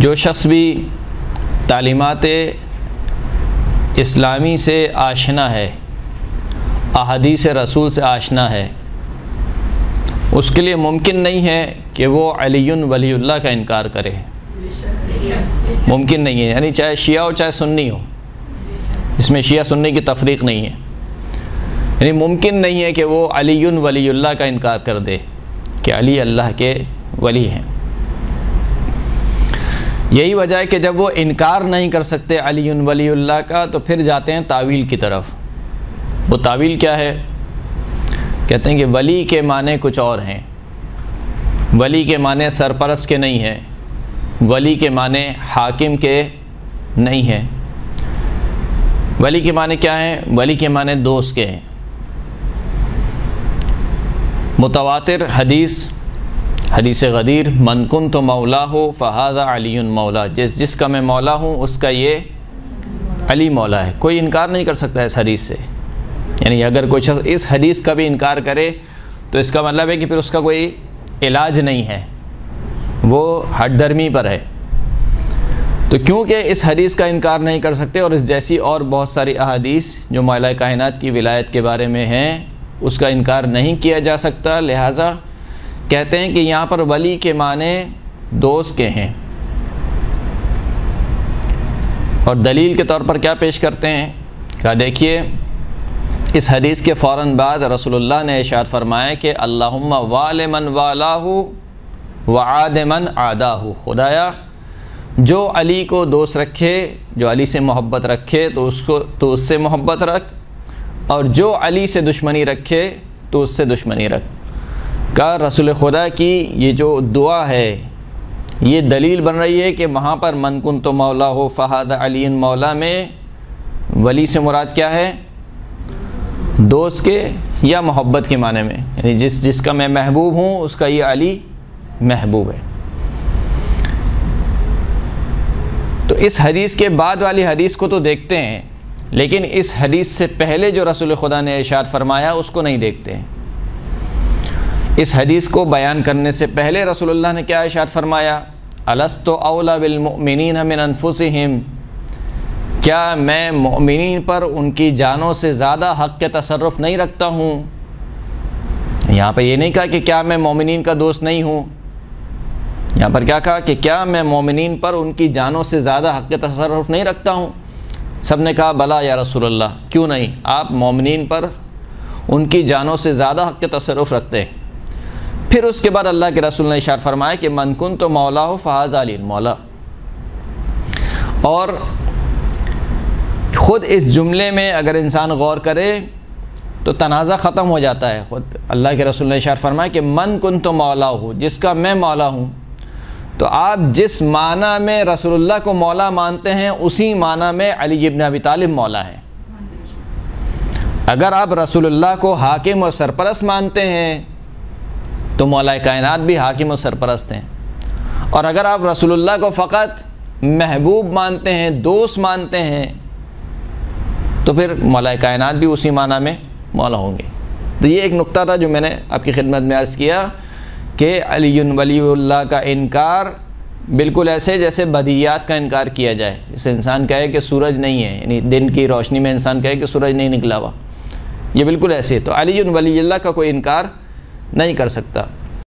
جو شخص بھی تعلیمات اسلامی سے آشنا ہے، احادیث رسول سے آشنا ہے، اس کے لیے ممکن نہیں ہے کہ وہ علی ولی اللہ کا انکار کرے، ممکن نہیں ہے، یعنی چاہے شیعہ ہو چاہے سنی ہو، اس میں شیعہ سنی کی تفریق نہیں ہے، یعنی ممکن نہیں ہے کہ وہ علی ولی اللہ کا انکار کر دے کہ علی اللہ کے ولی ہیں۔ یہی وجہ ہے کہ جب وہ انکار نہیں کر سکتے علی ولی اللہ کا تو پھر جاتے ہیں تعویل کی طرف۔ وہ تعویل کیا ہے؟ کہتے ہیں کہ ولی کے معنی کچھ اور ہیں، ولی کے معنی سرپرست کے نہیں ہیں، ولی کے معنی حاکم کے نہیں ہیں۔ ولی کے معنی کیا ہیں؟ ولی کے معنی دوست کے ہیں۔ متواتر حدیث غدیر، من کنت مولاہ فہذا علی مولا، جس کا میں مولا ہوں اس کا یہ علی مولا ہے۔ کوئی انکار نہیں کر سکتا اس حدیث سے، یعنی اگر کوئی شخص اس حدیث کا بھی انکار کرے تو اس کا مطلب ہے کہ پھر اس کا کوئی علاج نہیں ہے، وہ ہٹ درمی پر ہے۔ تو کیونکہ اس حدیث کا انکار نہیں کر سکتے اور اس جیسی اور بہت ساری احادیث جو مولا کائنات کی ولایت کے بارے میں ہیں اس کا انکار نہیں کیا جا سکتا، لہٰذا کہتے ہیں کہ یہاں پر ولی کے معنی دوست کے ہیں۔ اور دلیل کے طور پر کیا پیش کرتے ہیں؟ کہا دیکھیے اس حدیث کے فوراً بعد رسول اللہ نے ارشاد فرمایا کہ اللہم وال من والاہ وعاد من عاداہ، خدایا جو علی کو دوست رکھے، جو علی سے محبت رکھے تو اس سے محبت رکھ، اور جو علی سے دشمنی رکھے تو اس سے دشمنی رکھ۔ کہا رسول خدا کی یہ جو دعا ہے یہ دلیل بن رہی ہے کہ وہاں پر من کنت مولاہ فہذا علی مولا میں ولی سے مراد کیا ہے؟ دوست کے یا محبت کے معنی میں، یعنی جس کا میں محبوب ہوں اس کا یہ علی محبوب ہے۔ تو اس حدیث کے بعد والی حدیث کو تو دیکھتے ہیں، لیکن اس حدیث سے پہلے جو رسول خدا نے ارشاد فرمایا اس کو نہیں دیکھتے ہیں۔ اس حدیث کو بیان کرنے سے پہلے رسول اللہ نے کیا ارشاد فرمایا؟ الست اولی بالمؤمنین من انفسہم، کیا میں مؤمنین پر ان کی جانوں سے زیادہ حق کے تصرف نہیں رکھتا ہوں؟ یہاں پر یہ نہیں کہا کہ کیا میں مومنین کا دوست نہیں ہوں، یہاں پر کیا کہا کہ کیا میں مومنین پر ان کی جانوں سے زیادہ حق کے تصرف نہیں رکھتا ہوں؟ سب نے کہا بلا یا رسول اللہ، کیوں نہیں، آپ مومنین پر ان کی جانوں سے زیادہ حق کے تصرف رکھتے ہیں۔ پھر اس کے بعد اللہ کے رسول نے ارشاد فرمایا کہ من کنت مولاہ فہذا علی مولا، اور خود اس جملے میں اگر انسان غور کرے تو تنازع ختم ہو جاتا ہے۔ خود اللہ کے رسول نے ارشاد فرمایا کہ من کنت مولاہ، جس کا میں مولا ہوں، تو آپ جس معنی میں رسول اللہ کو مولا مانتے ہیں اسی معنی میں علی ابن ابی طالب مولا ہے۔ اگر آپ رسول اللہ کو حاکم اور سرپرست مانتے ہیں تو مولا کائنات بھی حاکم و سرپرست ہیں، اور اگر آپ رسول اللہ کو فقط محبوب مانتے ہیں، دوست مانتے ہیں، تو پھر مولا کائنات بھی اسی معنی میں مولا ہوں گے۔ تو یہ ایک نقطہ تھا جو میں نے آپ کی خدمت میں عرض کیا کہ علی ولی اللہ کا انکار بالکل ایسے جیسے بدیہیات کا انکار کیا جائے، جیسے انسان کہے کہ سورج نہیں ہے، یعنی دن کی روشنی میں انسان کہے کہ سورج نہیں نکلا ہوا، یہ بالکل ایسے، تو علی ولی اللہ کا کوئی انکار نہیں کر سکتا۔